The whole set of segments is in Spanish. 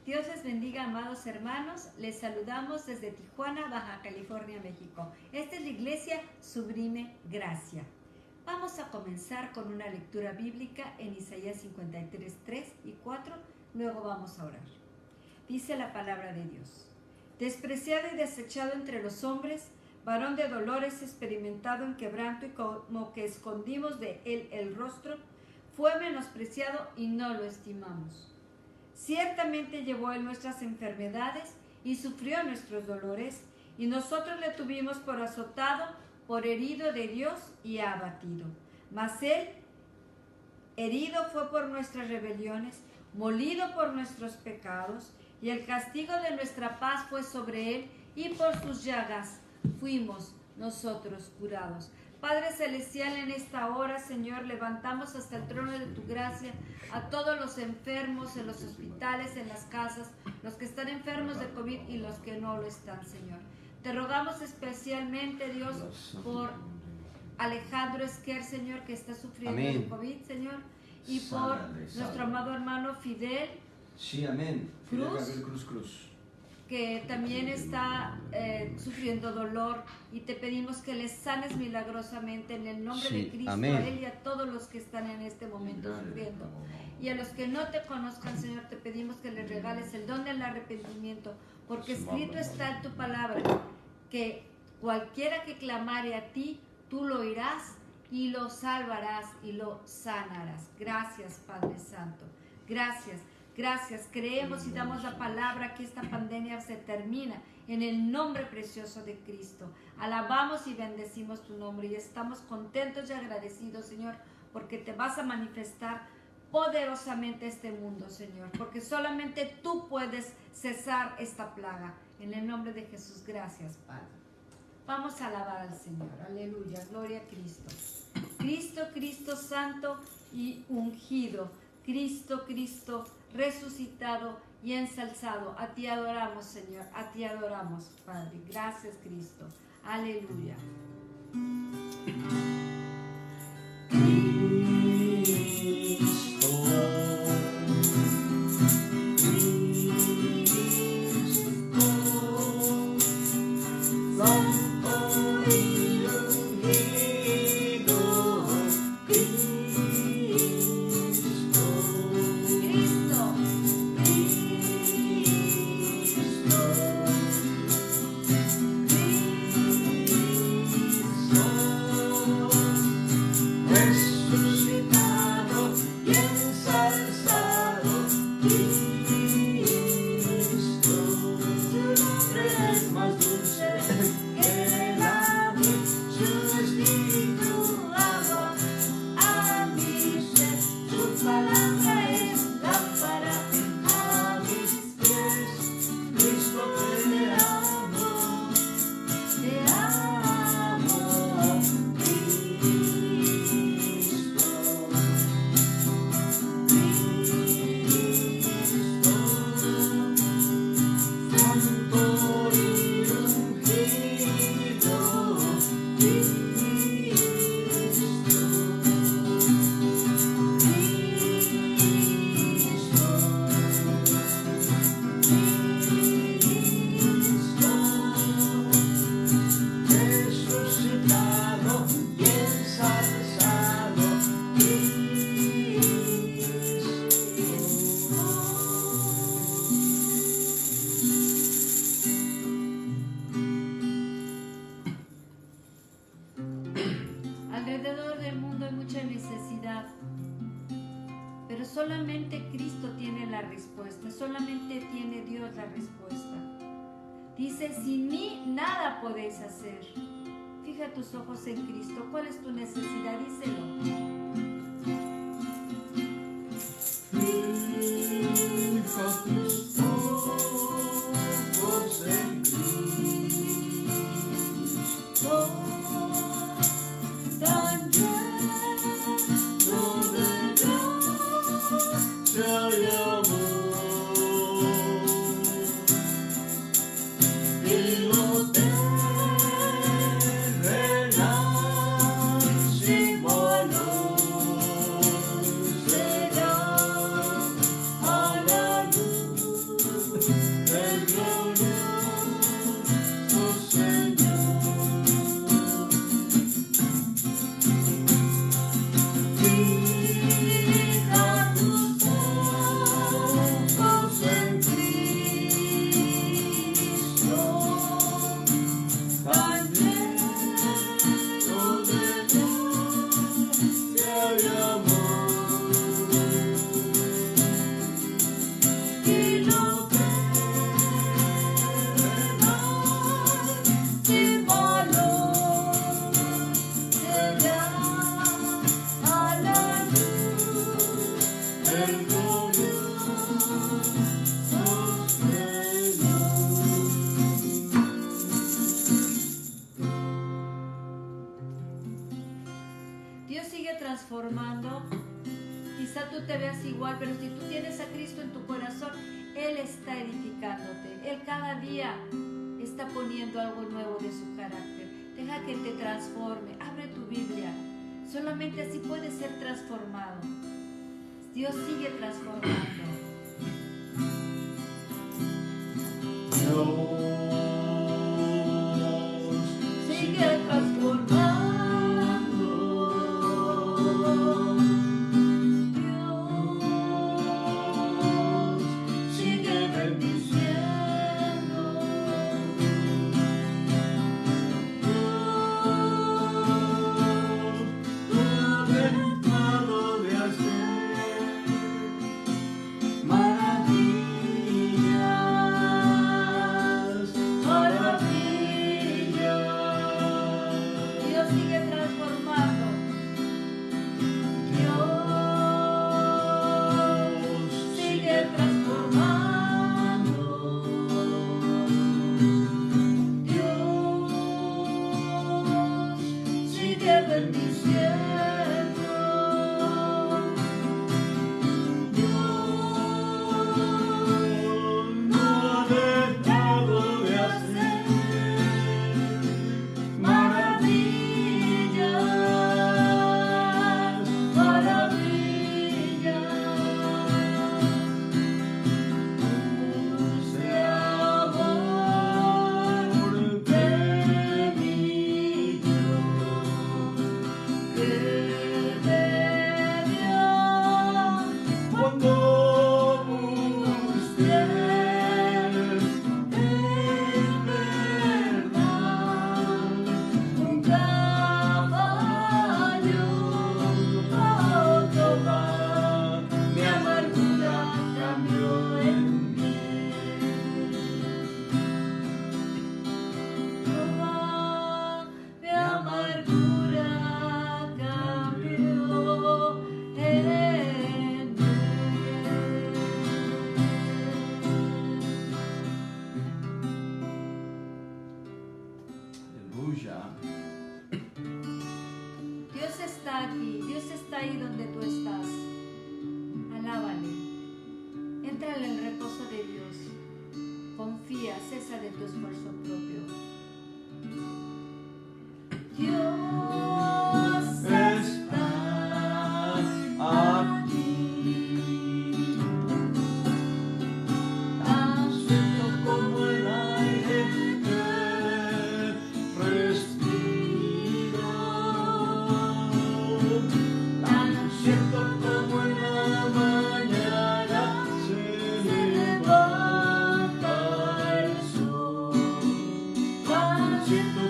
Dios les bendiga, amados hermanos. Les saludamos desde Tijuana, Baja California, México. Esta es la Iglesia Sublime Gracia. Vamos a comenzar con una lectura bíblica en Isaías 53, 3 y 4. Luego vamos a orar. Dice la palabra de Dios: despreciado y desechado entre los hombres, varón de dolores, experimentado en quebranto, y como que escondimos de él el rostro, fue menospreciado y no lo estimamos. Ciertamente llevó él nuestras enfermedades y sufrió nuestros dolores, y nosotros le tuvimos por azotado, por herido de Dios y abatido. Mas él herido fue por nuestras rebeliones, molido por nuestros pecados, y el castigo de nuestra paz fue sobre él, y por sus llagas fuimos nosotros curados. Padre Celestial, en esta hora, Señor, levantamos hasta el trono de tu gracia a todos los enfermos en los hospitales, en las casas, los que están enfermos de COVID y los que no lo están, Señor. Te rogamos especialmente, Dios, por Alejandro Esquer, Señor, que está sufriendo de COVID, Señor, y por nuestro amado hermano Fidel Cruz, que también está sufriendo dolor, y te pedimos que le sanes milagrosamente en el nombre de Cristo, a él y a todos los que están en este momento sufriendo. Y a los que no te conozcan, Señor, te pedimos que les regales el don del arrepentimiento, porque escrito está en tu palabra que cualquiera que clamare a ti, tú lo oirás y lo salvarás y lo sanarás. Gracias, Padre Santo. Gracias. Gracias, creemos y damos la palabra que esta pandemia se termina en el nombre precioso de Cristo. Alabamos y bendecimos tu nombre y estamos contentos y agradecidos, Señor, porque te vas a manifestar poderosamente este mundo, Señor, porque solamente tú puedes cesar esta plaga. En el nombre de Jesús, gracias, Padre. Vamos a alabar al Señor. Aleluya, gloria a Cristo. Cristo, Cristo santo y ungido. Cristo, Cristo resucitado y ensalzado. A ti adoramos, Señor. A ti adoramos, Padre. Gracias, Cristo. Aleluya. Alrededor del mundo hay mucha necesidad, pero solamente Cristo tiene la respuesta, solamente tiene Dios la respuesta. Dice: sin mí nada podéis hacer. Fija tus ojos en Cristo. ¿Cuál es tu necesidad? Díselo. Simón. Transformando. Quizá tú te veas igual, pero si tú tienes a Cristo en tu corazón, Él está edificándote. Él cada día está poniendo algo nuevo de su carácter. Deja que te transforme. Abre tu Biblia. Solamente así puedes ser transformado. Dios sigue transformando. Dios sigue transformando. Dios está aquí, Dios está ahí donde tú estás. Alábale. Entra en el reposo de Dios. Confía, cesa de tu esfuerzo propio. Dios está aquí. Tan cierto como el aire que respiro. Tan cierto como en la mañana se levanta el sol. Tan cierto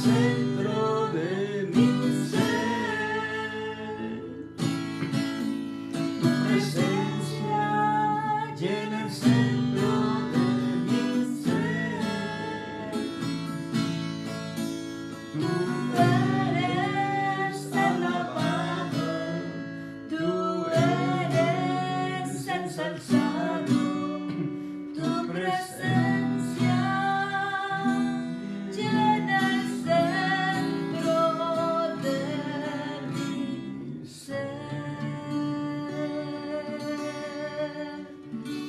centro de mi ser. Tu presencia llena el centro de mi ser. Tú eres alabado, tú eres ensalzado, tu presencia llena el centro de mi ser.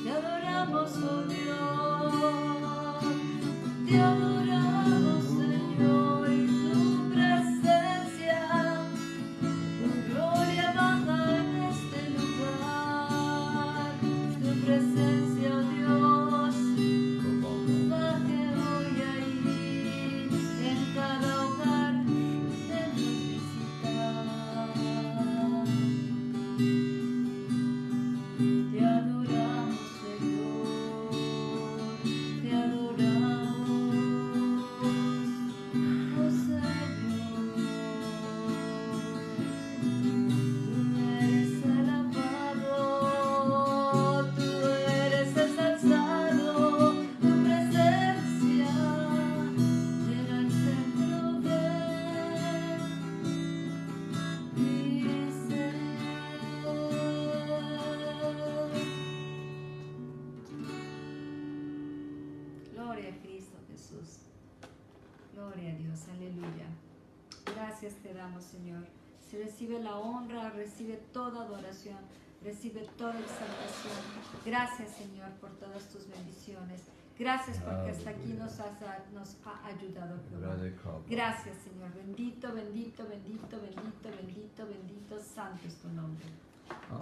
Te adoramos, oh Dios, te adoramos, Señor, y tu presencia, tu gloria baja en este lugar, tu presencia, oh Dios, baje hoy ahí, en cada hogar de nos visitar. Te adoramos, Señor, te adoramos, oh Señor. Tú eres alabado, tú eres ensalzado, tu presencia llena el centro de mi ser. Gloria a Cristo Jesús. Gloria a Dios, aleluya. Gracias te damos, Señor. Se recibe la honra, recibe toda adoración, recibe toda exaltación. Gracias, Señor, por todas tus bendiciones. Gracias porque hasta aquí nos ha ayudado, Jehová. Gracias, Señor. Bendito, bendito, bendito, bendito, bendito, bendito, santo es tu nombre.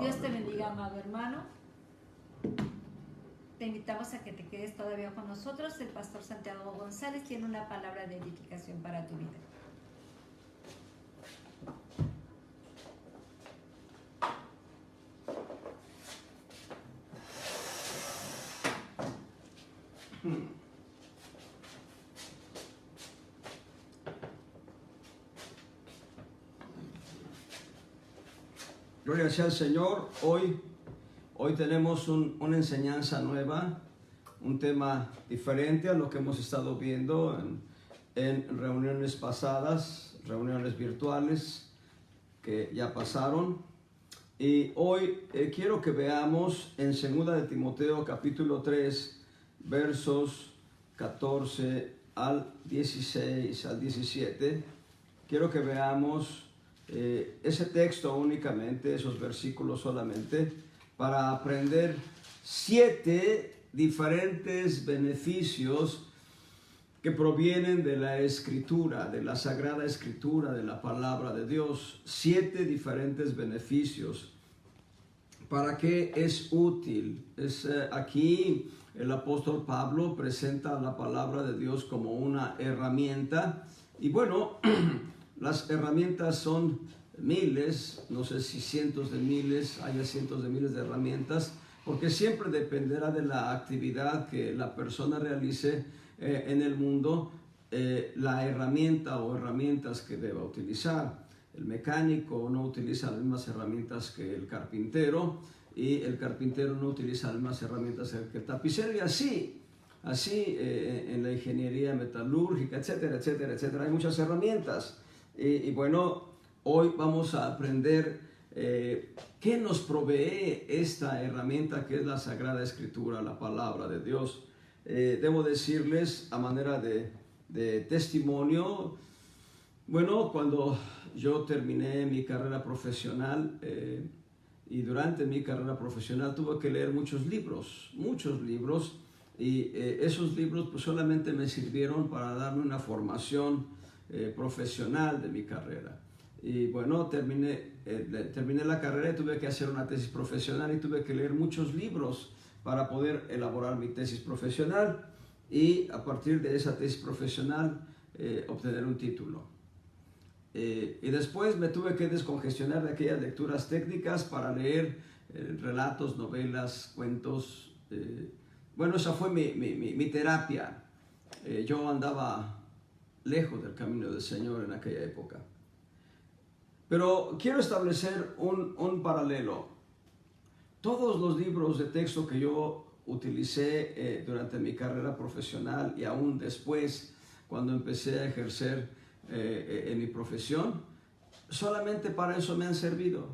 Dios te bendiga, amado hermano. Te invitamos a que te quedes todavía con nosotros. El pastor Santiago González tiene una palabra de edificación para tu vida. Gloria sea al Señor. Hoy tenemos una enseñanza nueva, un tema diferente a lo que hemos estado viendo en reuniones pasadas, reuniones virtuales que ya pasaron. Y hoy quiero que veamos en 2 de Timoteo capítulo 3, versos 14 al 16 al 17. Quiero que veamos ese texto únicamente, esos versículos solamente, para aprender 7 diferentes beneficios que provienen de la Escritura, de la Sagrada Escritura, de la Palabra de Dios. 7 diferentes beneficios. ¿Para qué es útil? Aquí el apóstol Pablo presenta la Palabra de Dios como una herramienta. Y bueno, las herramientas son miles, no sé si cientos de miles, haya cientos de miles de herramientas, porque siempre dependerá de la actividad que la persona realice en el mundo, la herramienta o herramientas que deba utilizar. El mecánico no utiliza las mismas herramientas que el carpintero, y el carpintero no utiliza las mismas herramientas que el tapicero, y así en la ingeniería metalúrgica, etcétera, etcétera, etcétera. Hay muchas herramientas. Y bueno, hoy vamos a aprender qué nos provee esta herramienta que es la Sagrada Escritura, la Palabra de Dios. Debo decirles a manera de testimonio, bueno, cuando yo terminé mi carrera profesional y durante mi carrera profesional tuve que leer muchos libros, y esos libros pues solamente me sirvieron para darme una formación profesional de mi carrera. Y bueno, terminé la carrera y tuve que hacer una tesis profesional y tuve que leer muchos libros para poder elaborar mi tesis profesional y a partir de esa tesis profesional obtener un título. Y después me tuve que descongestionar de aquellas lecturas técnicas para leer relatos, novelas, cuentos. Bueno, esa fue mi terapia. Yo andaba lejos del camino del Señor en aquella época. Pero quiero establecer un paralelo. Todos los libros de texto que yo utilicé durante mi carrera profesional y aún después, cuando empecé a ejercer en mi profesión, solamente para eso me han servido.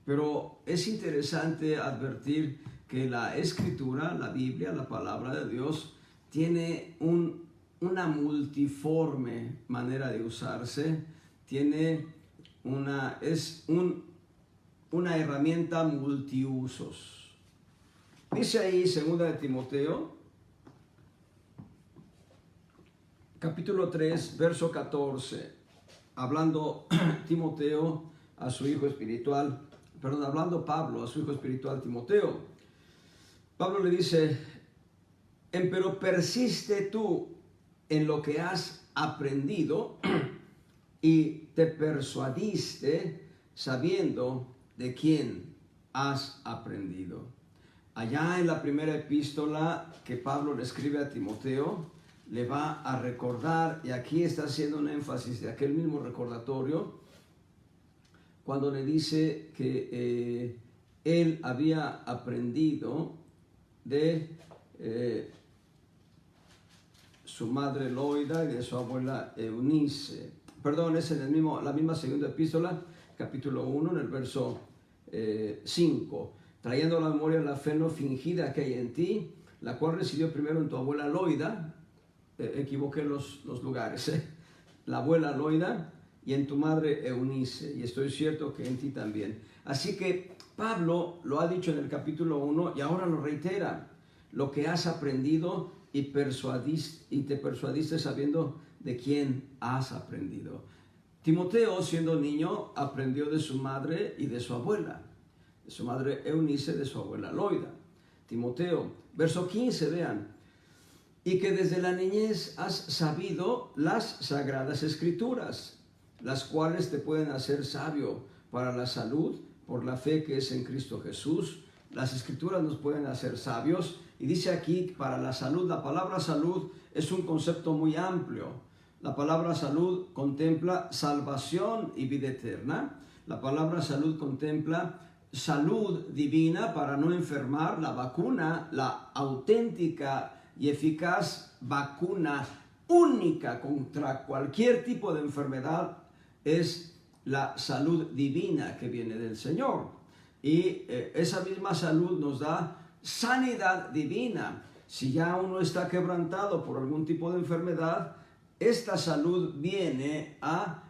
Pero es interesante advertir que la Escritura, la Biblia, la Palabra de Dios, tiene una multiforme manera de usarse, es una herramienta multiusos. Dice ahí 2 de Timoteo, capítulo 3, verso 14, hablando Timoteo a su hijo espiritual, hablando Pablo a su hijo espiritual Timoteo. Pablo le dice, empero persiste tú en lo que has aprendido y te persuadiste sabiendo de quién has aprendido. Allá en la primera epístola que Pablo le escribe a Timoteo, le va a recordar, y aquí está haciendo un énfasis de aquel mismo recordatorio, cuando le dice que él había aprendido de su madre Loida y de su abuela Eunice. Perdón, es en la misma segunda epístola, capítulo 1, en el verso 5. Trayendo a la memoria la fe no fingida que hay en ti, la cual residió primero en tu abuela Loida, equivoqué los lugares, la abuela Loida, y en tu madre Eunice, y estoy cierto que en ti también. Así que Pablo lo ha dicho en el capítulo 1 y ahora lo reitera, lo que has aprendido y te persuadiste sabiendo de quién has aprendido. Timoteo, siendo niño, aprendió de su madre y de su abuela, de su madre Eunice, de su abuela Loida. Timoteo, verso 15, vean, y que desde la niñez has sabido las sagradas escrituras, las cuales te pueden hacer sabio para la salud por la fe que es en Cristo Jesús. Las escrituras nos pueden hacer sabios, y dice aquí para la salud. La palabra salud es un concepto muy amplio. La palabra salud contempla salvación y vida eterna. La palabra salud contempla salud divina para no enfermar. La vacuna, la auténtica y eficaz vacuna única contra cualquier tipo de enfermedad es la salud divina que viene del Señor. Y esa misma salud nos da sanidad divina. Si ya uno está quebrantado por algún tipo de enfermedad, esta salud viene a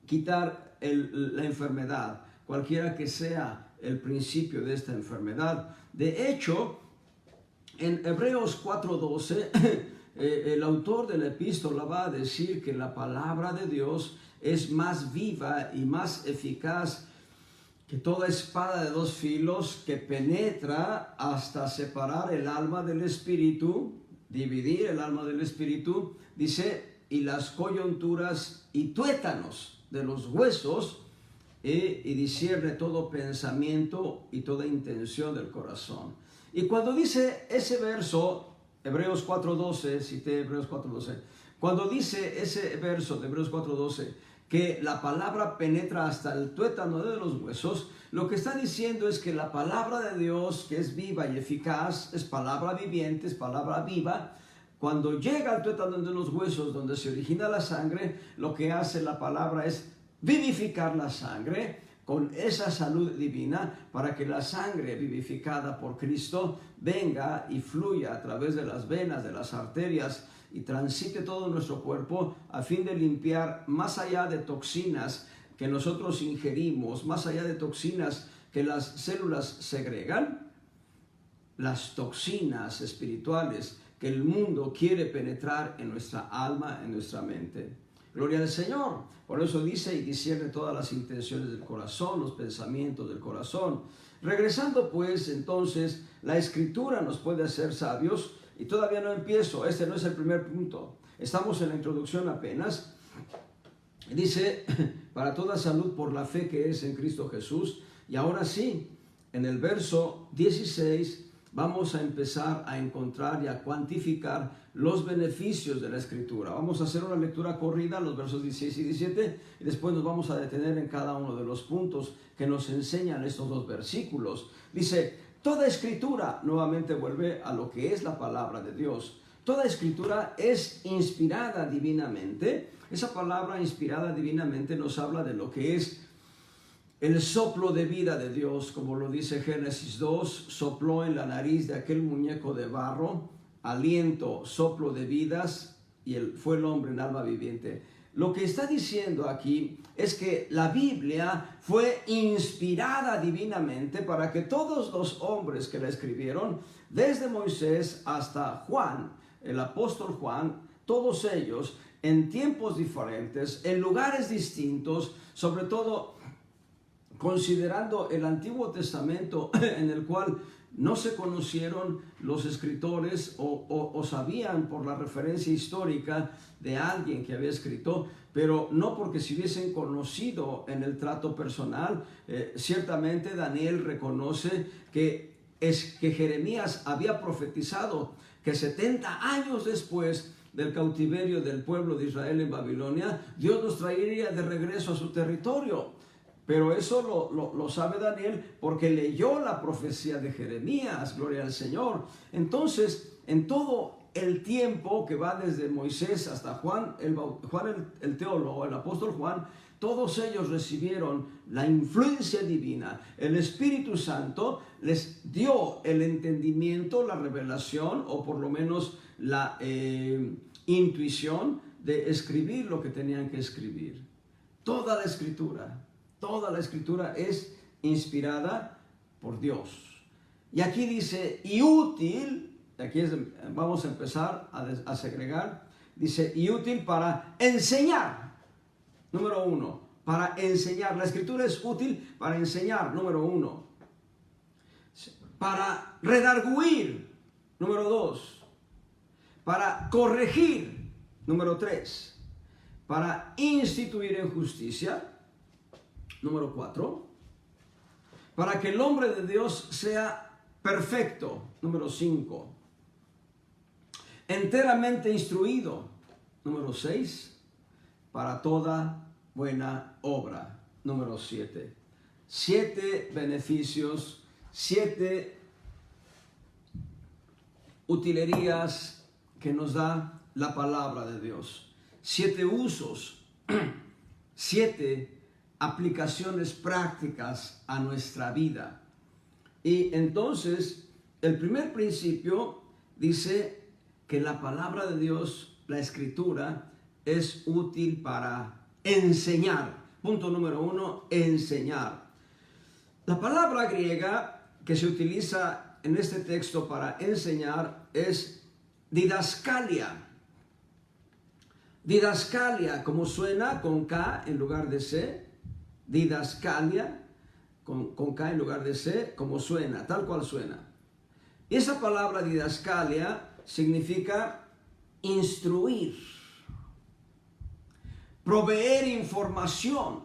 quitar la enfermedad, cualquiera que sea el principio de esta enfermedad. De hecho, en Hebreos 4:12, el autor de la epístola va a decir que la palabra de Dios es más viva y más eficaz que toda espada de dos filos, que penetra hasta separar el alma del espíritu, dividir el alma del espíritu, dice, y las coyunturas y tuétanos de los huesos, y discierne todo pensamiento y toda intención del corazón. Y cuando dice ese verso, Hebreos 4:12, cité Hebreos 4:12, cuando dice ese verso de Hebreos 4:12, que la palabra penetra hasta el tuétano de los huesos, lo que está diciendo es que la palabra de Dios, que es viva y eficaz, es palabra viviente, es palabra viva. Cuando llega al tuétano de los huesos, donde se origina la sangre, lo que hace la palabra es vivificar la sangre con esa salud divina, para que la sangre vivificada por Cristo venga y fluya a través de las venas, de las arterias, y transite todo nuestro cuerpo a fin de limpiar, más allá de toxinas que nosotros ingerimos, más allá de toxinas que las células segregan, las toxinas espirituales que el mundo quiere penetrar en nuestra alma, en nuestra mente. Gloria al Señor. Por eso dice, y discierne todas las intenciones del corazón, los pensamientos del corazón. Regresando pues, entonces, la Escritura nos puede hacer sabios. Y todavía no empiezo, este no es el primer punto. Estamos en la introducción apenas. Dice, para toda salud por la fe que es en Cristo Jesús. Y ahora sí, en el verso 16, vamos a empezar a encontrar y a cuantificar los beneficios de la Escritura. Vamos a hacer una lectura corrida, los versos 16 y 17, y después nos vamos a detener en cada uno de los puntos que nos enseñan estos dos versículos. Dice, toda Escritura, nuevamente vuelve a lo que es la palabra de Dios. Toda Escritura es inspirada divinamente. Esa palabra inspirada divinamente nos habla de lo que es el soplo de vida de Dios, como lo dice Génesis 2, sopló en la nariz de aquel muñeco de barro, aliento, soplo de vidas, y fue el hombre en alma viviente. Lo que está diciendo aquí es que la Biblia fue inspirada divinamente para que todos los hombres que la escribieron, desde Moisés hasta Juan, el apóstol Juan, todos ellos en tiempos diferentes, en lugares distintos, sobre todo considerando el Antiguo Testamento en el cual no se conocieron los escritores o sabían por la referencia histórica de alguien que había escrito, pero no porque se hubiesen conocido en el trato personal. Ciertamente Daniel reconoce que Jeremías había profetizado que 70 años después del cautiverio del pueblo de Israel en Babilonia, Dios los traería de regreso a su territorio. Pero eso lo sabe Daniel porque leyó la profecía de Jeremías, gloria al Señor. Entonces, en todo el tiempo que va desde Moisés hasta Juan el teólogo, el apóstol Juan, todos ellos recibieron la influencia divina. El Espíritu Santo les dio el entendimiento, la revelación, o por lo menos la intuición de escribir lo que tenían que escribir. Toda la Escritura es inspirada por Dios. Y aquí dice, y útil, vamos a empezar a segregar, dice, y útil para enseñar. Número 1, para enseñar. La Escritura es útil para enseñar, número 1. Para redarguir, número 2. Para corregir, número 3. Para instituir en justicia, número 4, para que el hombre de Dios sea perfecto, número 5, enteramente instruido, número 6, para toda buena obra, número 7. 7 beneficios, 7 utilerías que nos da la palabra de Dios, 7 usos, 7 aplicaciones prácticas a nuestra vida. Y entonces el primer principio dice que la palabra de Dios, la Escritura, es útil para enseñar. Punto número 1, enseñar. La palabra griega que se utiliza en este texto para enseñar es didascalia. Didascalia, como suena, con K en lugar de C. Didascalia, con K en lugar de C, como suena, tal cual suena. Y esa palabra didascalia significa instruir, proveer información.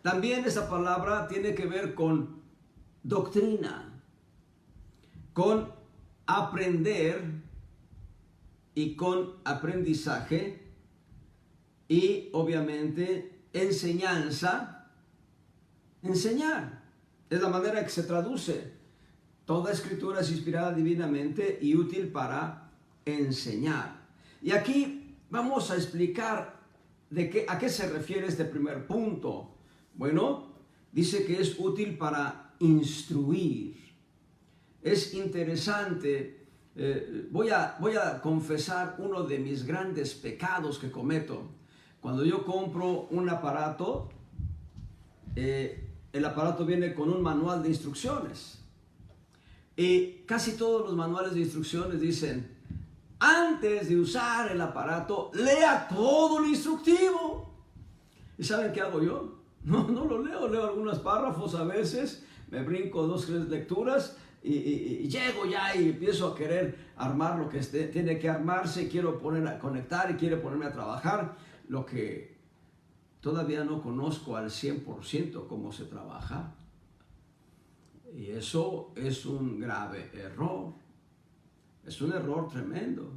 También esa palabra tiene que ver con doctrina, con aprender y con aprendizaje y obviamente enseñanza, enseñar. Es la manera que se traduce. Toda Escritura es inspirada divinamente y útil para enseñar. Y aquí vamos a explicar a qué se refiere este primer punto. Bueno, dice que es útil para instruir. Es interesante. Voy a confesar uno de mis grandes pecados que cometo. Cuando yo compro un aparato, el aparato viene con un manual de instrucciones. Y casi todos los manuales de instrucciones dicen, antes de usar el aparato, lea todo el instructivo. ¿Y saben qué hago yo? No lo leo algunos párrafos a veces, me brinco 2 o 3 lecturas y llego ya y empiezo a querer armar lo que tiene que armarse, quiero poner a conectar y quiero ponerme a trabajar. Lo que todavía no conozco al 100% cómo se trabaja. Y eso es un grave error. Es un error tremendo.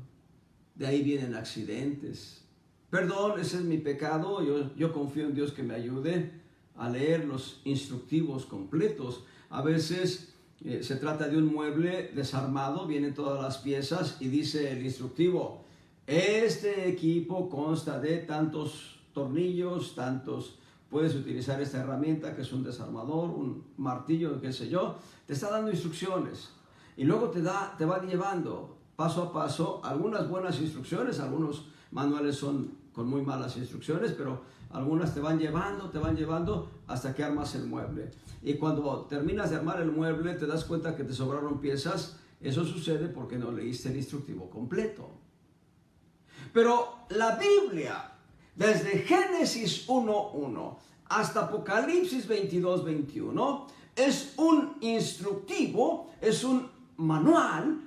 De ahí vienen accidentes. Perdón, ese es mi pecado. Yo confío en Dios que me ayude a leer los instructivos completos. A veces se trata de un mueble desarmado, vienen todas las piezas y dice el instructivo: este equipo consta de tantos tornillos, puedes utilizar esta herramienta que es un desarmador, un martillo, qué sé yo. Te está dando instrucciones y luego te va llevando paso a paso, algunas buenas instrucciones, algunos manuales son con muy malas instrucciones, pero algunas te van llevando hasta que armas el mueble. Y cuando terminas de armar el mueble te das cuenta que te sobraron piezas. Eso sucede porque no leíste el instructivo completo. Pero la Biblia, desde Génesis 1:1 hasta Apocalipsis 22:21, es un instructivo, es un manual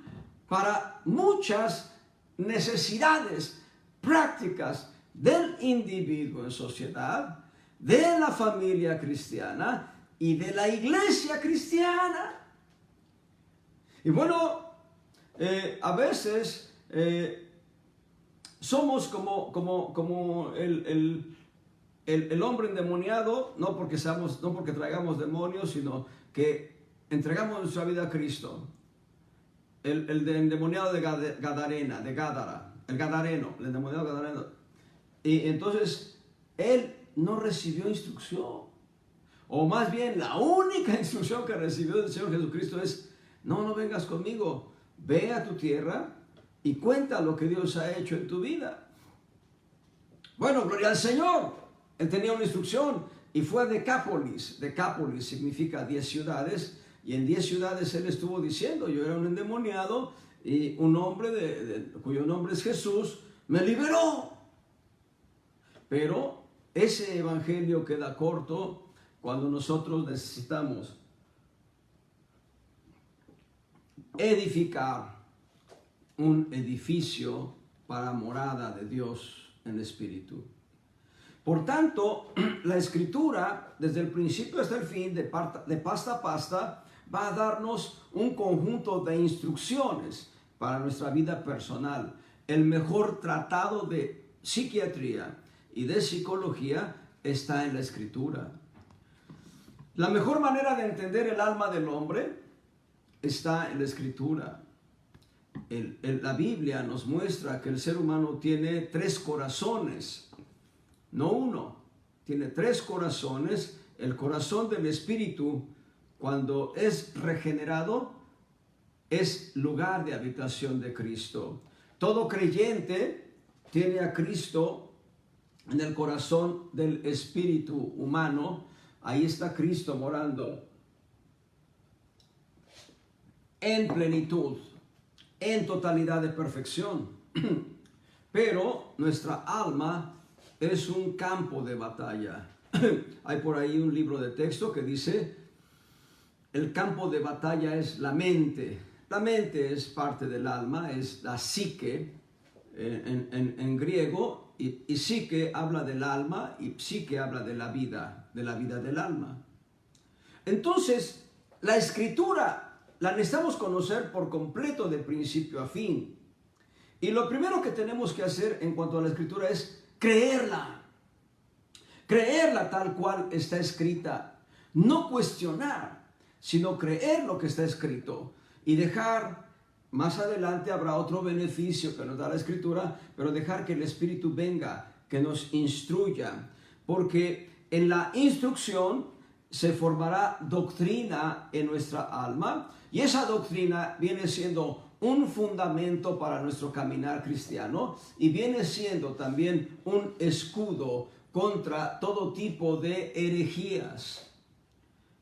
para muchas necesidades prácticas del individuo en sociedad, de la familia cristiana y de la iglesia cristiana. Y bueno, a veces somos como el hombre endemoniado, no porque traigamos demonios, sino que entregamos nuestra vida a Cristo. El endemoniado de Gadara, el gadareno, el endemoniado gadareno. Y entonces él no recibió instrucción, o más bien la única instrucción que recibió del Señor Jesucristo es: no vengas conmigo, ve a tu tierra y cuenta lo que Dios ha hecho en tu vida. Bueno, gloria al Señor. Él tenía una instrucción y fue a Decápolis. Decápolis significa 10 ciudades. Y en 10 ciudades él estuvo diciendo: yo era un endemoniado y un hombre cuyo nombre es Jesús me liberó. Pero ese evangelio queda corto cuando nosotros necesitamos edificar un edificio para morada de Dios en espíritu. Por tanto, la Escritura, desde el principio hasta el fin, de pasta a pasta, va a darnos un conjunto de instrucciones para nuestra vida personal. El mejor tratado de psiquiatría y de psicología está en la Escritura. La mejor manera de entender el alma del hombre está en la Escritura. La Biblia nos muestra que el ser humano tiene 3 corazones, no uno, tiene 3 corazones. El corazón del espíritu, cuando es regenerado, es lugar de habitación de Cristo. Todo creyente tiene a Cristo en el corazón del espíritu humano. Ahí está Cristo morando en plenitud, en totalidad de perfección. Pero nuestra alma es un campo de batalla. Hay por ahí un libro de texto que dice: el campo de batalla es la mente. La mente es parte del alma, es la psique en griego, y psique habla del alma y psique habla de la vida del alma. Entonces, la Escritura la necesitamos conocer por completo de principio a fin. Y lo primero que tenemos que hacer en cuanto a la Escritura es creerla. Creerla tal cual está escrita. No cuestionar, sino creer lo que está escrito. Y dejar, más adelante habrá otro beneficio que nos da la Escritura, pero dejar que el Espíritu venga, que nos instruya. Porque en la instrucción se formará doctrina en nuestra alma. Y esa doctrina viene siendo un fundamento para nuestro caminar cristiano y viene siendo también un escudo contra todo tipo de herejías.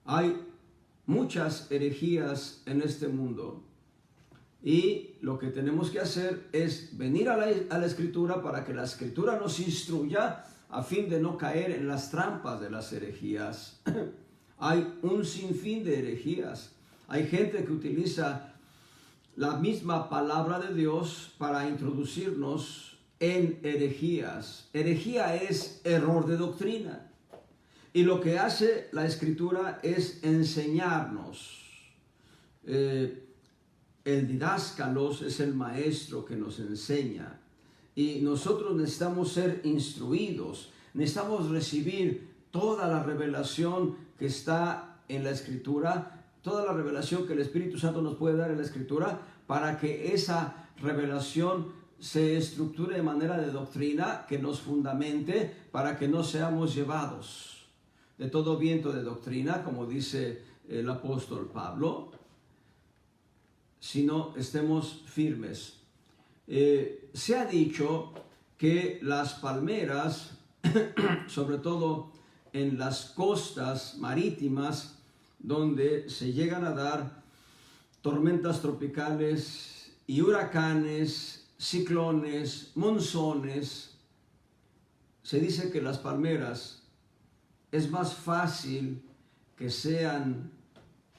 Hay muchas herejías en este mundo y lo que tenemos que hacer es venir a la Escritura para que la Escritura nos instruya a fin de no caer en las trampas de las herejías. Hay un sinfín de herejías. Hay gente que utiliza la misma palabra de Dios para introducirnos en herejías. Herejía es error de doctrina. Y lo que hace la Escritura es enseñarnos el didáscalos es el maestro que nos enseña. Y nosotros necesitamos ser instruidos, necesitamos recibir toda la revelación que está en la Escritura, toda la revelación que el Espíritu Santo nos puede dar en la Escritura, para que esa revelación se estructure de manera de doctrina que nos fundamente, para que no seamos llevados de todo viento de doctrina, como dice el apóstol Pablo, sino estemos firmes. Se ha dicho que las palmeras, sobre todo en las costas marítimas, donde se llegan a dar tormentas tropicales y huracanes, ciclones, monzones, se dice que las palmeras es más fácil que sean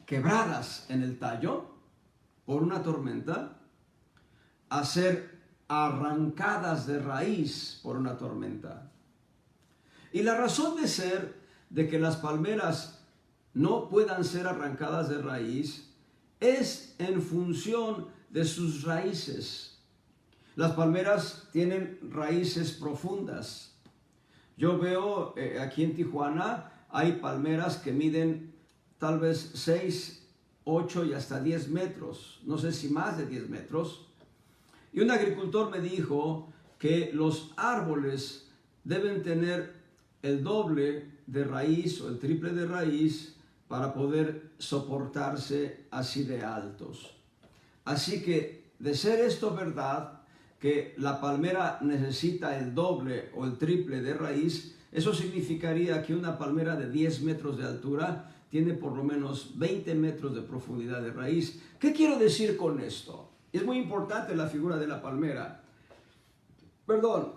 quebradas en el tallo por una tormenta a ser arrancadas de raíz por una tormenta. Y la razón de ser de que las palmeras no puedan ser arrancadas de raíz es en función de sus raíces. Las palmeras tienen raíces profundas. Yo veo aquí en Tijuana hay palmeras que miden tal vez 6, 8 y hasta 10 metros, no sé si más de 10 metros. Y un agricultor me dijo que los árboles deben tener el doble de raíz o el triple de raíz para poder soportarse así de altos. Así que, de ser esto verdad, que la palmera necesita el doble o el triple de raíz, eso significaría que una palmera de 10 metros de altura tiene por lo menos 20 metros de profundidad de raíz. ¿Qué quiero decir con esto? Es muy importante la figura de la palmera. Perdón,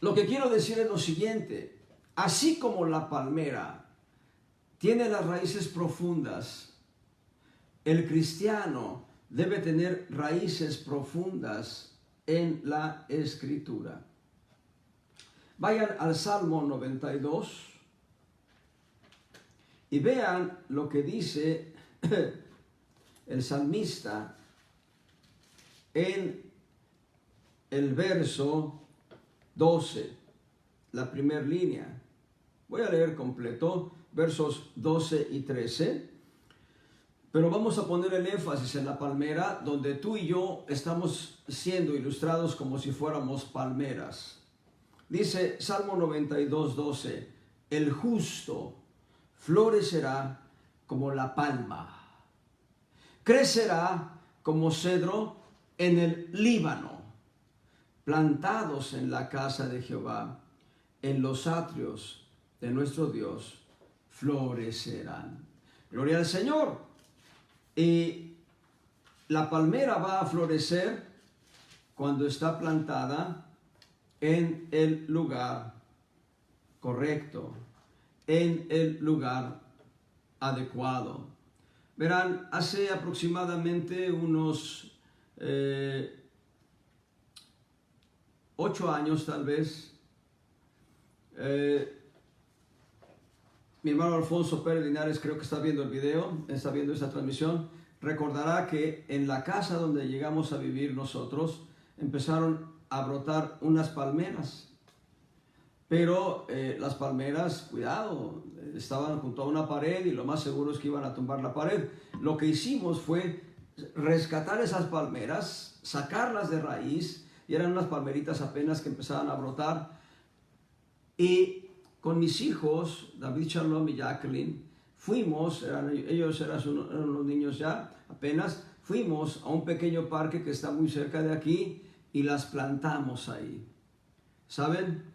lo que quiero decir es lo siguiente. Así como la palmera tiene las raíces profundas, el cristiano debe tener raíces profundas en la Escritura. Vayan al Salmo 92 y vean lo que dice el salmista en el verso 12, la primera línea. Voy a leer completo, versos 12 y 13, pero vamos a poner el énfasis en la palmera, donde tú y yo estamos siendo ilustrados como si fuéramos palmeras. Dice Salmo 92, 12, el justo florecerá como la palma, crecerá como cedro en el Líbano, plantados en la casa de Jehová, en los atrios de nuestro Dios, florecerán. Gloria al Señor. Y la palmera va a florecer cuando está plantada en el lugar correcto, en el lugar adecuado. Verán, hace aproximadamente unos 8 años tal vez, mi hermano Alfonso Pérez Linares, creo que está viendo el video, está viendo esta transmisión, recordará que en la casa donde llegamos a vivir nosotros, empezaron a brotar unas palmeras. Pero las palmeras, cuidado, estaban junto a una pared y lo más seguro es que iban a tumbar la pared. Lo que hicimos fue rescatar esas palmeras, sacarlas de raíz, y eran unas palmeritas apenas que empezaban a brotar. Y con mis hijos, David, Shalom y Jacqueline, fuimos, ellos eran unos niños ya, apenas, fuimos a un pequeño parque que está muy cerca de aquí y las plantamos ahí. ¿Saben?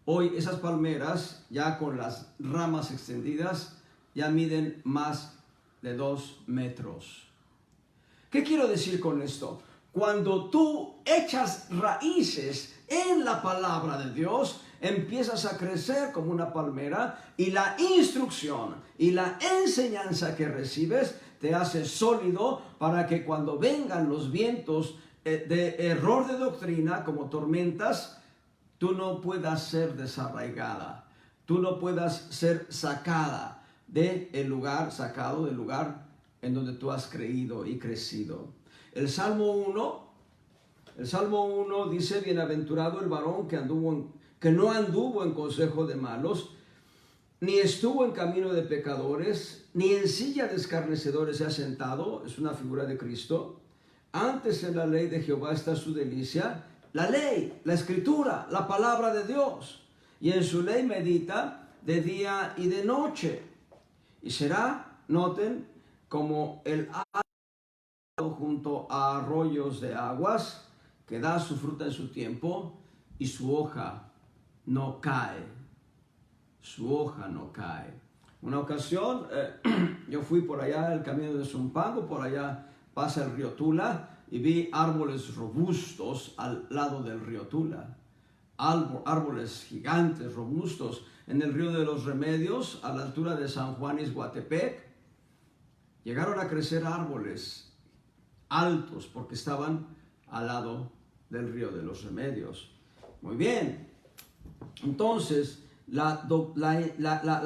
Hoy esas palmeras, ya con las ramas extendidas, ya miden más de 2 metros. ¿Qué quiero decir con esto? Cuando tú echas raíces en la palabra de Dios, empiezas a crecer como una palmera, y la instrucción y la enseñanza que recibes te hace sólido para que cuando vengan los vientos de error de doctrina como tormentas, tú no puedas ser desarraigada, tú no puedas ser sacada del lugar, sacado del lugar en donde tú has creído y crecido. El Salmo 1 dice, bienaventurado el varón que no anduvo en consejo de malos, ni estuvo en camino de pecadores, ni en silla de escarnecedores se ha sentado, es una figura de Cristo. Antes en la ley de Jehová está su delicia, la ley, la escritura, la palabra de Dios, y en su ley medita de día y de noche. Y será, noten, como el árbol junto a arroyos de aguas, que da su fruta en su tiempo, y su hoja no cae. Su hoja no cae. Una ocasión, yo fui por allá, el camino de Zumpango, por allá pasa el río Tula, y vi árboles robustos al lado del río Tula. Árboles gigantes, robustos, en el río de los Remedios, a la altura de San Juan Ixhuatepec. Llegaron a crecer árboles altos, porque estaban al lado del río de los Remedios. Muy bien. Entonces, la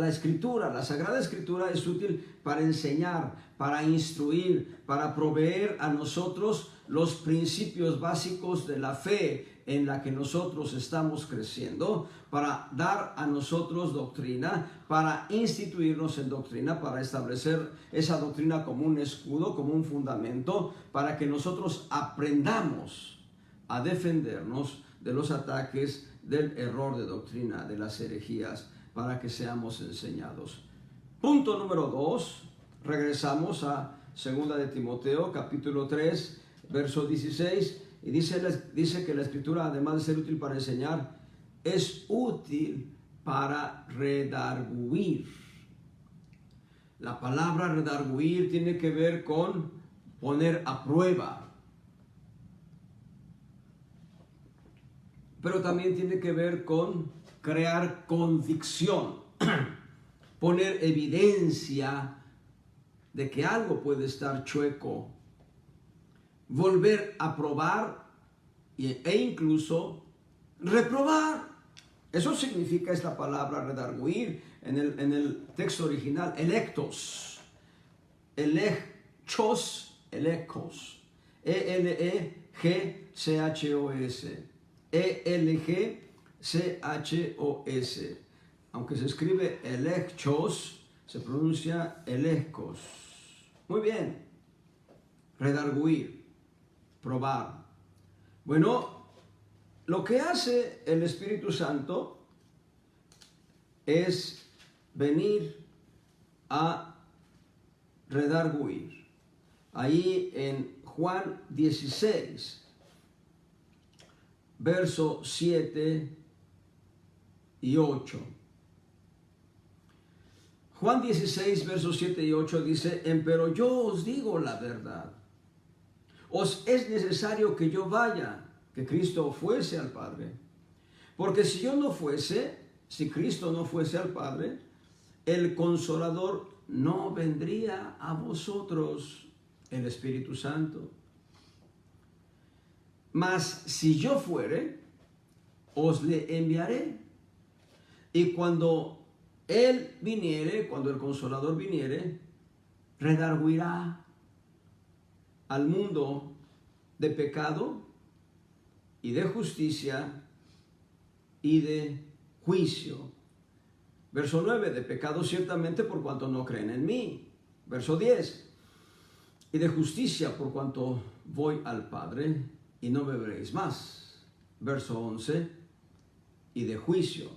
escritura, la Sagrada Escritura es útil para enseñar, para instruir, para proveer a nosotros los principios básicos de la fe en la que nosotros estamos creciendo, para dar a nosotros doctrina, para instituirnos en doctrina, para establecer esa doctrina como un escudo, como un fundamento, para que nosotros aprendamos a defendernos de los ataques del error de doctrina, de las herejías, para que seamos enseñados. Punto número 2, regresamos a 2 de Timoteo, capítulo 3, verso 16, y dice que la escritura, además de ser útil para enseñar, es útil para redarguir. La palabra redarguir tiene que ver con poner a prueba, pero también tiene que ver con crear convicción, poner evidencia de que algo puede estar chueco, volver a probar e incluso reprobar. Eso significa esta palabra redarguir en el texto original, electos, elecchos, E-L-E-G-C-H-O-S. E-L-G-C-H-O-S. Aunque se escribe elecchos, se pronuncia elecos. Muy bien. Redarguir, probar. Bueno, lo que hace el Espíritu Santo es venir a redarguir. Ahí en Juan 16, verso 7 y 8. Juan 16, versos 7 y 8 dice, empero yo os digo la verdad. Os es necesario que yo vaya, que Cristo fuese al Padre. Porque si yo no fuese, si Cristo no fuese al Padre, el Consolador no vendría a vosotros, el Espíritu Santo. Mas si yo fuere, os le enviaré. Y cuando Él viniere, cuando el Consolador viniere, redarguirá al mundo de pecado y de justicia y de juicio. Verso 9, de pecado ciertamente por cuanto no creen en mí. Verso 10, y de justicia por cuanto voy al Padre y no me veréis más. Verso 11, y de juicio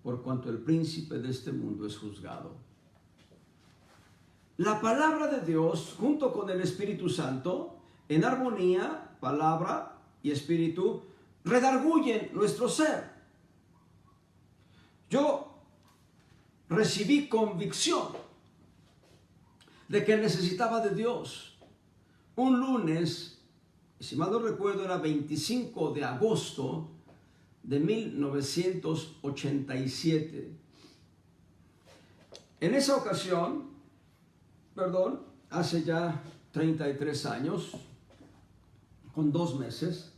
por cuanto el príncipe de este mundo es juzgado. La palabra de Dios junto con el Espíritu Santo, en armonía, palabra y espíritu, redarguyen nuestro ser. Yo recibí convicción de que necesitaba de Dios. Un lunes, si mal no recuerdo, era 25 de agosto de 1987. En esa ocasión, hace ya 33 años, con 2 meses,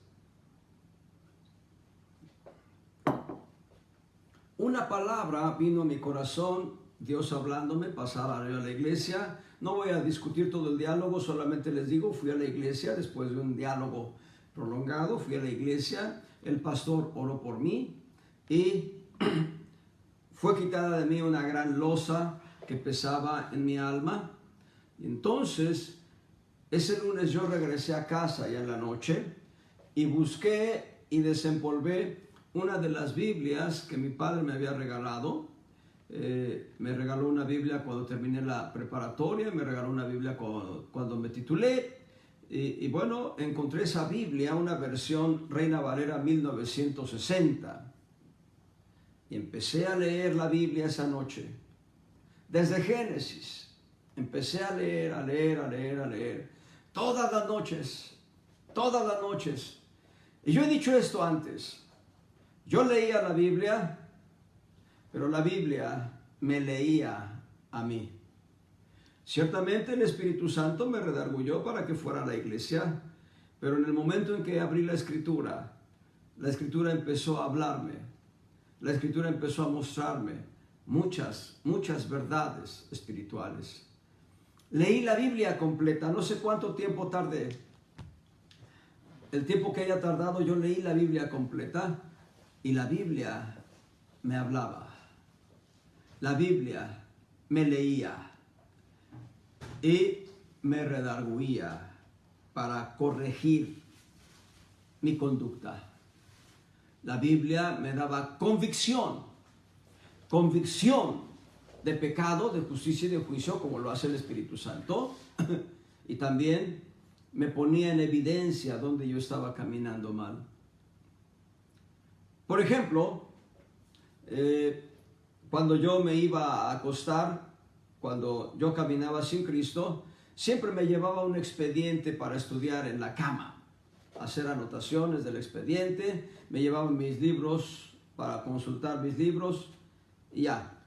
una palabra vino a mi corazón Dios hablándome, pasaba yo a la iglesia. No voy a discutir todo el diálogo, solamente les digo, fui a la iglesia después de un diálogo prolongado, fui a la iglesia, el pastor oró por mí y fue quitada de mí una gran losa que pesaba en mi alma. Y entonces, ese lunes yo regresé a casa ya en la noche y busqué y desempolvé una de las Biblias que mi padre me había regalado. Me regaló una Biblia cuando terminé la preparatoria, me regaló una Biblia cuando me titulé. Y bueno, encontré esa Biblia, una versión Reina Valera 1960. Y empecé a leer la Biblia esa noche, desde Génesis. Empecé a leer, todas las noches. Y yo he dicho esto antes, yo leía la Biblia, pero la Biblia me leía a mí. Ciertamente el Espíritu Santo me redarguyó para que fuera a la iglesia, pero en el momento en que abrí la Escritura empezó a hablarme, la Escritura empezó a mostrarme muchas verdades espirituales. Leí la Biblia completa, no sé cuánto tiempo tardé. El tiempo que haya tardado, yo leí la Biblia completa y la Biblia me hablaba. La Biblia me leía y me redarguía para corregir mi conducta. La Biblia me daba convicción de pecado, de justicia y de juicio, como lo hace el Espíritu Santo, y también me ponía en evidencia donde yo estaba caminando mal. Por ejemplo, cuando yo me iba a acostar, cuando yo caminaba sin Cristo, siempre me llevaba un expediente para estudiar en la cama, hacer anotaciones del expediente, me llevaba mis libros para consultar mis libros y ya,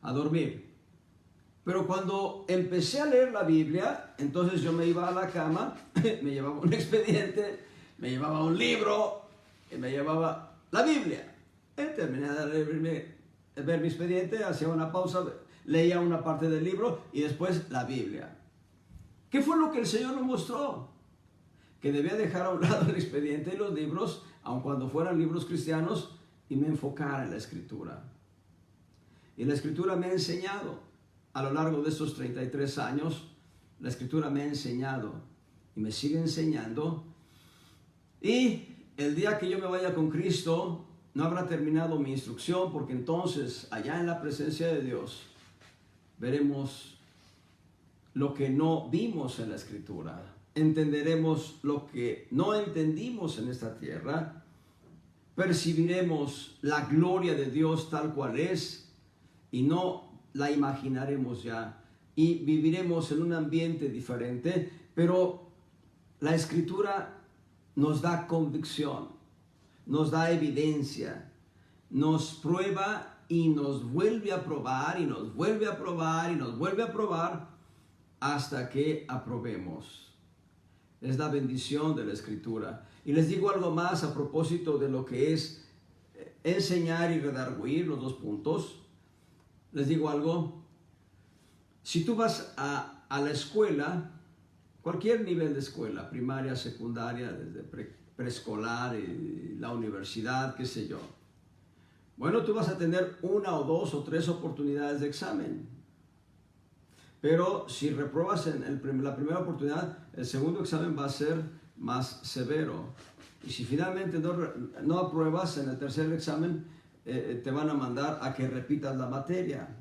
a dormir. Pero cuando empecé a leer la Biblia, entonces yo me iba a la cama, me llevaba un expediente, me llevaba un libro y me llevaba la Biblia. Terminé de ver mi expediente, hacía una pausa, leía una parte del libro y después la Biblia. ¿Qué fue lo que el Señor me mostró? Que debía dejar a un lado el expediente y los libros, aun cuando fueran libros cristianos, y me enfocara en la Escritura. Y la Escritura me ha enseñado, a lo largo de estos 33 años, la Escritura me ha enseñado y me sigue enseñando. Y el día que yo me vaya con Cristo, no habrá terminado mi instrucción, porque entonces, allá en la presencia de Dios, veremos lo que no vimos en la Escritura. Entenderemos lo que no entendimos en esta tierra. Percibiremos la gloria de Dios tal cual es y no la imaginaremos ya. Y viviremos en un ambiente diferente, pero la Escritura nos da convicción, nos da evidencia, nos prueba y nos vuelve a probar y nos vuelve a probar y nos vuelve a probar hasta que aprobemos. Es la bendición de la Escritura. Y les digo algo más a propósito de lo que es enseñar y redarguir, los dos puntos. Les digo algo. Si tú vas a la escuela, cualquier nivel de escuela, primaria, secundaria, desde preescolar, y la universidad, qué sé yo. Bueno, tú vas a tener 1 o 2 o 3 oportunidades de examen. Pero si repruebas en la primera oportunidad, el segundo examen va a ser más severo. Y si finalmente no apruebas en el tercer examen, te van a mandar a que repitas la materia.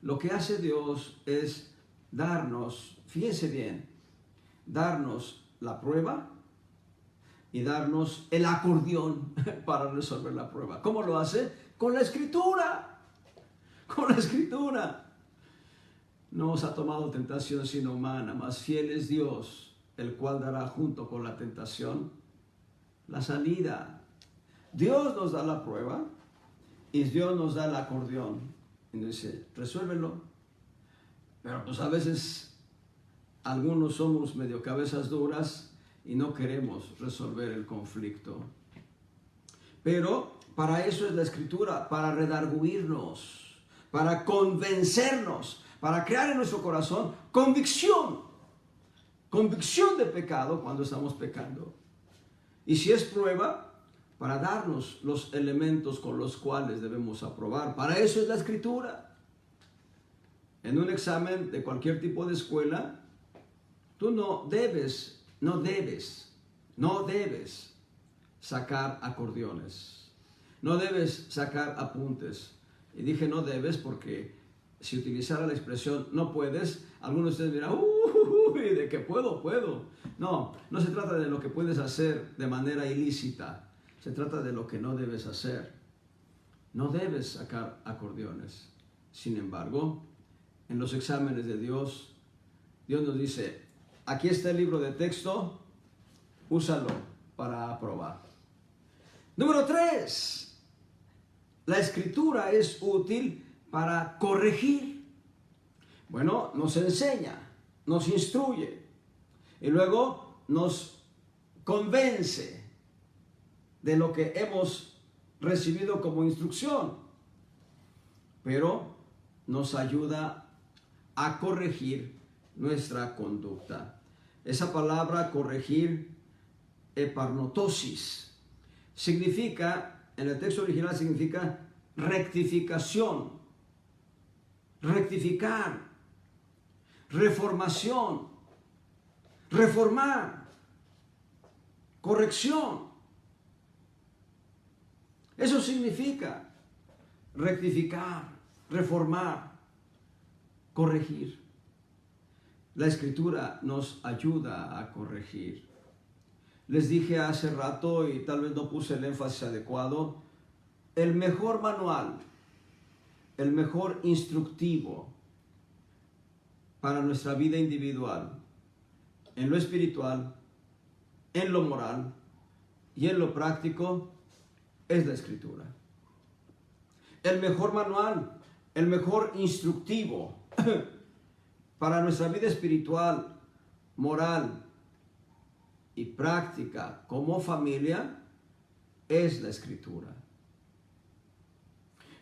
Lo que hace Dios es darnos, fíjense bien, darnos la prueba y darnos el acordeón para resolver la prueba. ¿Cómo lo hace? Con la Escritura. Con la Escritura. No os ha tomado tentación sino humana, mas fiel es Dios, el cual dará junto con la tentación la salida. Dios nos da la prueba y Dios nos da el acordeón. Y nos dice, resuélvelo. Pero pues a veces algunos somos medio cabezas duras y no queremos resolver el conflicto. Pero para eso es la Escritura, para redarguirnos, para convencernos, para crear en nuestro corazón convicción de pecado cuando estamos pecando. Y si es prueba, para darnos los elementos con los cuales debemos aprobar. Para eso es la Escritura. En un examen de cualquier tipo de escuela, tú no debes sacar acordeones, no debes sacar apuntes. Y dije no debes porque si utilizara la expresión no puedes, algunos de ustedes dirán, uy, ¿de qué puedo? No se trata de lo que puedes hacer de manera ilícita, se trata de lo que no debes hacer. No debes sacar acordeones. Sin embargo, en los exámenes de Dios nos dice, aquí está el libro de texto, úsalo para aprobar. Número 3, la Escritura es útil para corregir. Bueno, nos enseña, nos instruye y luego nos convence de lo que hemos recibido como instrucción, pero nos ayuda a corregir nuestra conducta. Esa palabra corregir, eparnotosis, significa, en el texto original significa rectificación, rectificar, reformación, reformar, corrección. Eso significa rectificar, reformar, corregir. La Escritura nos ayuda a corregir. Les dije hace rato, y tal vez no puse el énfasis adecuado, el mejor manual, el mejor instructivo para nuestra vida individual, en lo espiritual, en lo moral y en lo práctico, es la Escritura. El mejor manual, el mejor instructivo para nuestra vida espiritual, moral y práctica como familia es la Escritura.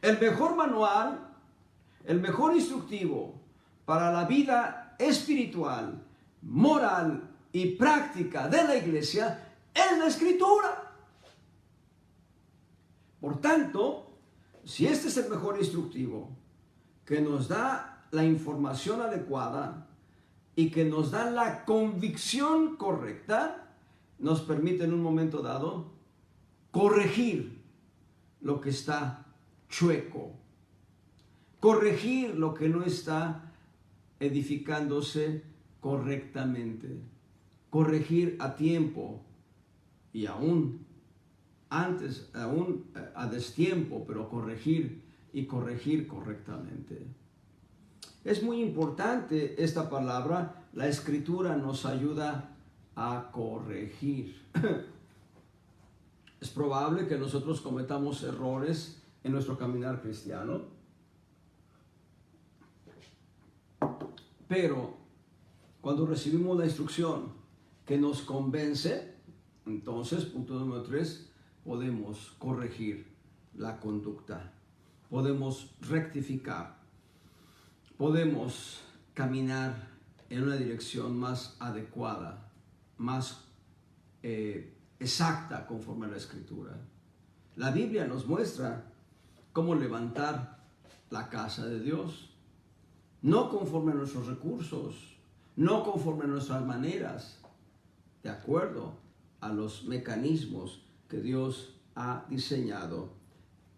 El mejor manual, el mejor instructivo para la vida espiritual, moral y práctica de la iglesia es la Escritura. Por tanto, si este es el mejor instructivo que nos da la información adecuada y que nos da la convicción correcta, nos permite en un momento dado corregir lo que está chueco, corregir lo que no está edificándose correctamente, corregir a tiempo y aún antes, aún a destiempo, pero corregir y corregir correctamente. Es muy importante esta palabra. La Escritura nos ayuda a corregir. Es probable que nosotros cometamos errores en nuestro caminar cristiano, pero cuando recibimos la instrucción que nos convence, entonces, punto número 3, podemos corregir la conducta, podemos rectificar, podemos caminar en una dirección más adecuada, más exacta conforme a la Escritura. La Biblia nos muestra cómo levantar la casa de Dios, no conforme a nuestros recursos, no conforme a nuestras maneras, de acuerdo a los mecanismos que Dios ha diseñado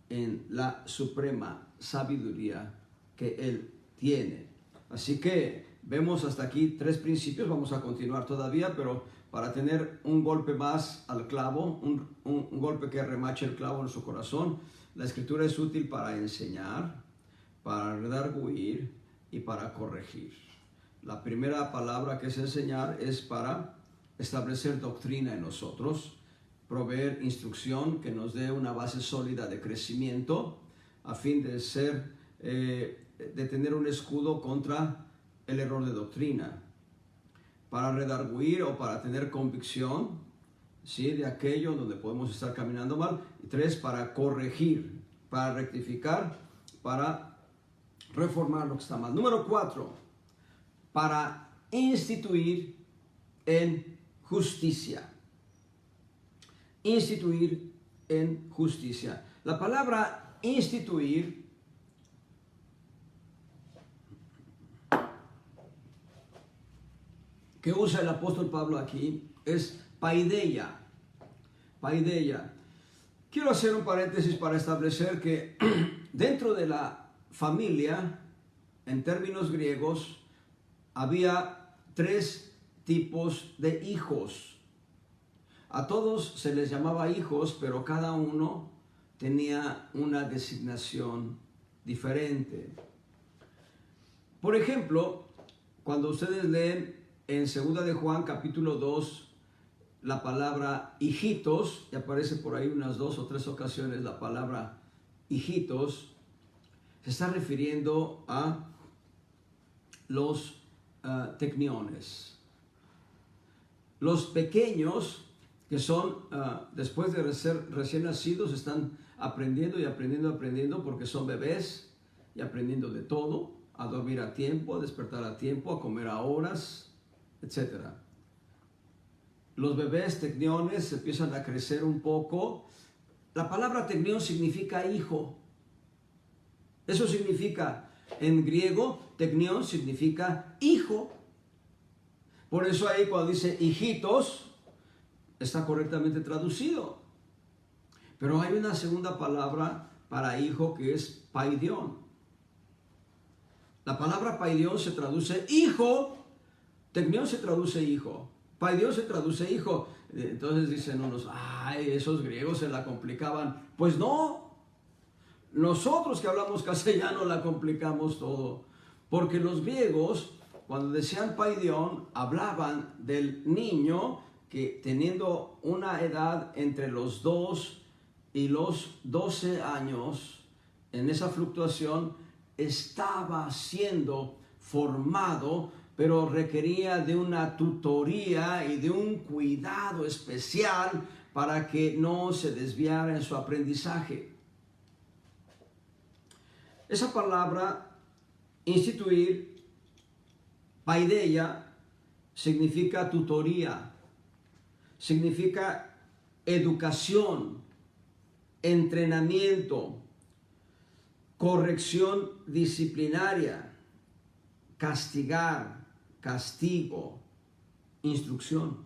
en la suprema sabiduría que Él tiene. Así que vemos hasta aquí 3 principios. Vamos a continuar todavía, pero para tener un golpe más al clavo, un golpe que remache el clavo en su corazón, la Escritura es útil para enseñar, para redarguir y para corregir. La primera palabra que es enseñar es para establecer doctrina en nosotros, proveer instrucción que nos dé una base sólida de crecimiento a fin de ser de tener un escudo contra el error de doctrina, para redarguir o para tener convicción, ¿sí?, de aquello donde podemos estar caminando mal. Y 3, para corregir, para rectificar, para reformar lo que está mal. Número 4, para instituir en justicia. Instituir en justicia. La palabra instituir que usa el apóstol Pablo aquí es paideia. Paideia. Quiero hacer un paréntesis para establecer que dentro de la familia, en términos griegos, había 3 tipos de hijos. A todos se les llamaba hijos, pero cada uno tenía una designación diferente. Por ejemplo, cuando ustedes leen en 2 de Juan capítulo 2 la palabra hijitos, y aparece por ahí unas 2 o 3 ocasiones la palabra hijitos, se está refiriendo a los tecniones. Los pequeños, que son, después de ser recién nacidos, están aprendiendo y aprendiendo porque son bebés y aprendiendo de todo, a dormir a tiempo, a despertar a tiempo, a comer a horas, etc. Los bebés tecniones empiezan a crecer un poco. La palabra tecnión significa hijo. Eso significa, en griego, tecnión significa hijo. Por eso ahí cuando dice hijitos, está correctamente traducido. Pero hay una segunda palabra para hijo que es paidión. La palabra paidión se traduce hijo, tecnión se traduce hijo, paidión se traduce hijo. Entonces dicen unos, ay, esos griegos se la complicaban. Pues no, nosotros que hablamos castellano la complicamos todo. Porque los griegos, cuando decían paidión, hablaban del niño que teniendo una edad entre los 2 y los 12 años, en esa fluctuación, estaba siendo formado, pero requería de una tutoría y de un cuidado especial para que no se desviara en su aprendizaje. Esa palabra, instituir, paideia, significa tutoría, significa educación, entrenamiento, corrección disciplinaria, castigar, castigo, instrucción.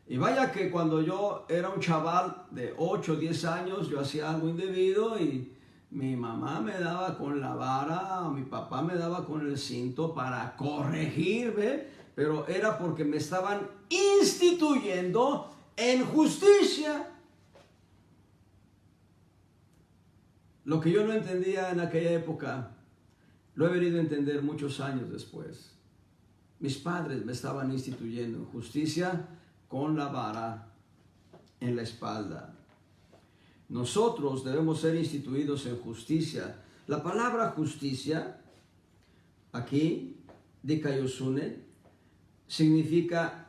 Y vaya que cuando yo era un chaval de 8 o 10 años, yo hacía algo indebido y mi mamá me daba con la vara, mi papá me daba con el cinto para corregirme, pero era porque me estaban instituyendo en justicia. Lo que yo no entendía en aquella época, lo he venido a entender muchos años después. Mis padres me estaban instituyendo en justicia con la vara en la espalda. Nosotros debemos ser instituidos en justicia. La palabra justicia, aquí, dikaiosune, significa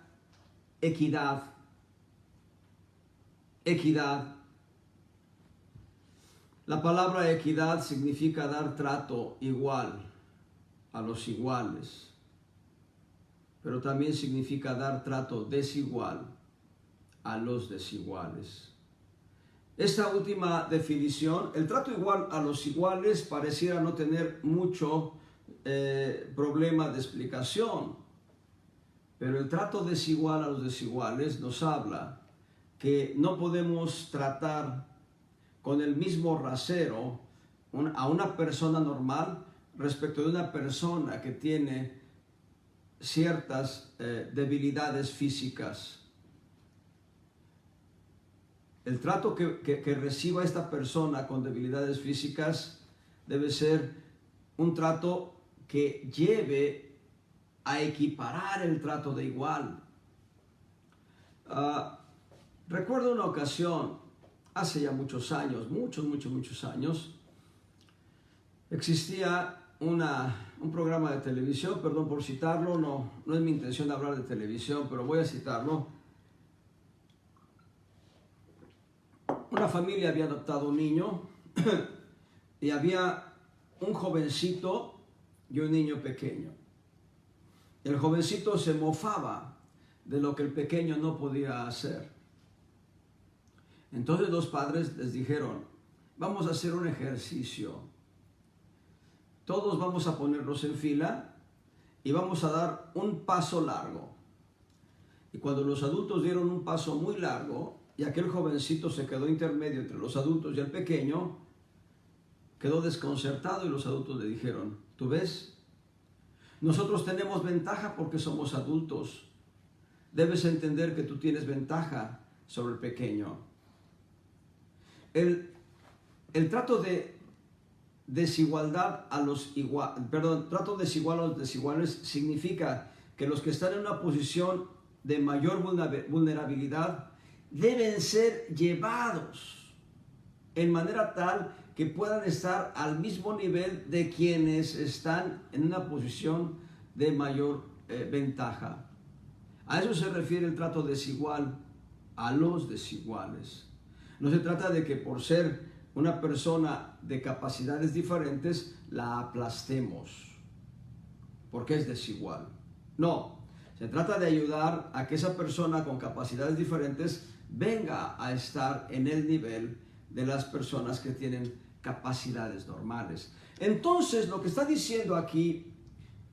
equidad. Equidad. La palabra equidad significa dar trato igual a los iguales, pero también significa dar trato desigual a los desiguales. Esta última definición, el trato igual a los iguales, pareciera no tener mucho problema de explicación, pero el trato desigual a los desiguales nos habla que no podemos tratar con el mismo rasero a una persona normal respecto de una persona que tiene ciertas debilidades físicas. El trato que reciba esta persona con debilidades físicas debe ser un trato que lleve a equiparar el trato de igual. Recuerdo una ocasión, hace ya muchos años, muchos años, existía un programa de televisión, perdón por citarlo, no es mi intención hablar de televisión, pero voy a citarlo. Una familia había adoptado un niño y había un jovencito y un niño pequeño. El jovencito se mofaba de lo que el pequeño no podía hacer. Entonces los padres les dijeron, vamos a hacer un ejercicio. Todos vamos a ponernos en fila y vamos a dar un paso largo. Y cuando los adultos dieron un paso muy largo y aquel jovencito se quedó intermedio entre los adultos y el pequeño, quedó desconcertado y los adultos le dijeron, ¿tú ves? Nosotros tenemos ventaja porque somos adultos. Debes entender que tú tienes ventaja sobre el pequeño. El trato de desigualdad a los trato desigual a los desiguales significa que los que están en una posición de mayor vulnerabilidad deben ser llevados en manera tal que puedan estar al mismo nivel de quienes están en una posición de mayor ventaja. A eso se refiere el trato desigual a los desiguales. No se trata de que por ser una persona de capacidades diferentes la aplastemos porque es desigual. No, se trata de ayudar a que esa persona con capacidades diferentes venga a estar en el nivel de las personas que tienen capacidades normales. Entonces, lo que está diciendo aquí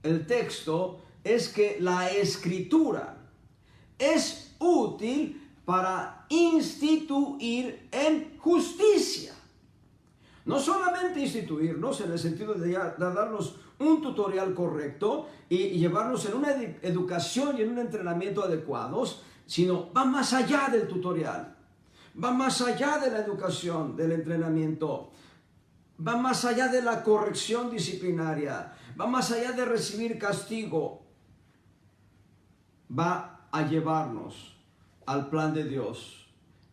el texto es que la escritura es útil para instituir en justicia. No solamente instituirnos en el sentido de darnos un tutorial correcto y llevarnos en una educación y en un entrenamiento adecuados, sino va más allá del tutorial, va más allá de la educación, del entrenamiento, va más allá de la corrección disciplinaria, va más allá de recibir castigo, va a llevarnos al plan de Dios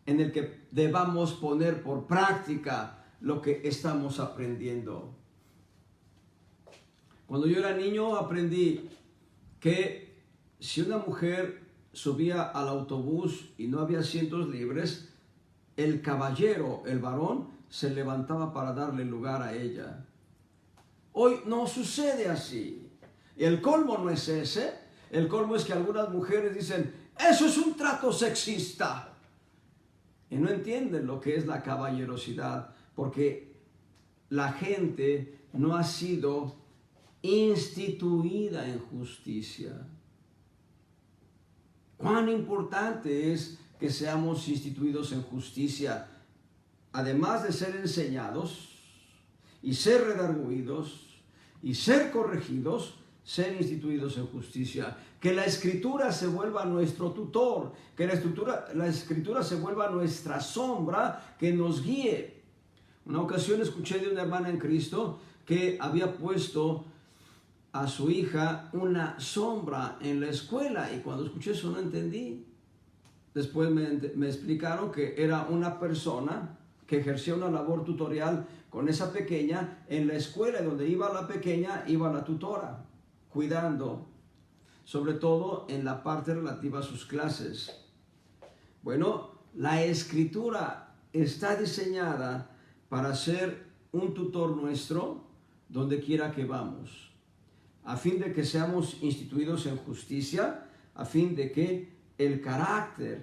en el que debamos poner por práctica lo que estamos aprendiendo. Cuando yo era niño aprendí que si una mujer subía al autobús y no había asientos libres, el caballero, el varón, se levantaba para darle lugar a ella. Hoy no sucede así. Y el colmo no es ese. El colmo es que algunas mujeres dicen, eso es un trato sexista. Y no entienden lo que es la caballerosidad, porque la gente no ha sido instituida en justicia. Cuán importante es que seamos instituidos en justicia, además de ser enseñados y ser redarguidos y ser corregidos, ser instituidos en justicia. Que la Escritura se vuelva nuestro tutor, que la Escritura se vuelva nuestra sombra que nos guíe. Una ocasión escuché de una hermana en Cristo que había puesto a su hija una sombra en la escuela, y cuando escuché eso no entendí. Después me explicaron que era una persona que ejercía una labor tutorial con esa pequeña en la escuela, donde iba la pequeña, iba la tutora, cuidando, sobre todo en la parte relativa a sus clases. Bueno, la Escritura está diseñada para ser un tutor nuestro donde quiera que vamos, a fin de que seamos instituidos en justicia, a fin de que el carácter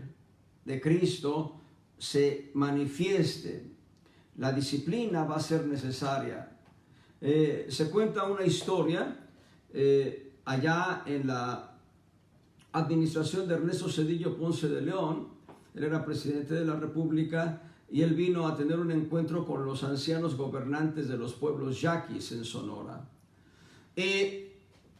de Cristo se manifieste. La disciplina va a ser necesaria. Se cuenta una historia allá en la administración de Ernesto Zedillo Ponce de León. Él era presidente de la República y él vino a tener un encuentro con los ancianos gobernantes de los pueblos yaquis en Sonora.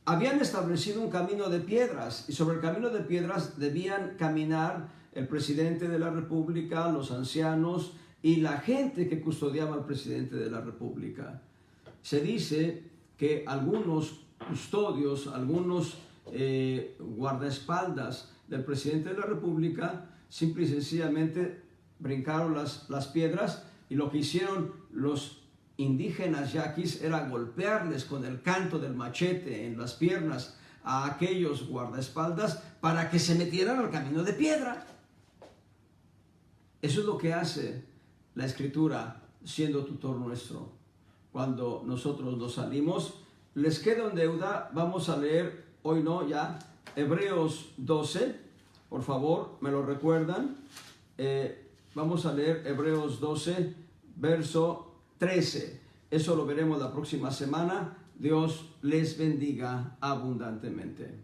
Habían establecido un camino de piedras, y sobre el camino de piedras debían caminar el presidente de la República, los ancianos y la gente que custodiaba al presidente de la República. Se dice que algunos custodios, algunos guardaespaldas del presidente de la República simple y sencillamente brincaron las piedras, y lo que hicieron los indígenas yaquis era golpearles con el canto del machete en las piernas a aquellos guardaespaldas para que se metieran al camino de piedra. Eso es lo que hace la Escritura siendo tutor nuestro. cuando nosotros nos salimos. Les quedo en deuda, vamos a leer, hoy no, ya, Hebreos 12, por favor, me lo recuerdan. Vamos a leer Hebreos 12, verso 13. Eso lo veremos la próxima semana. Dios les bendiga abundantemente.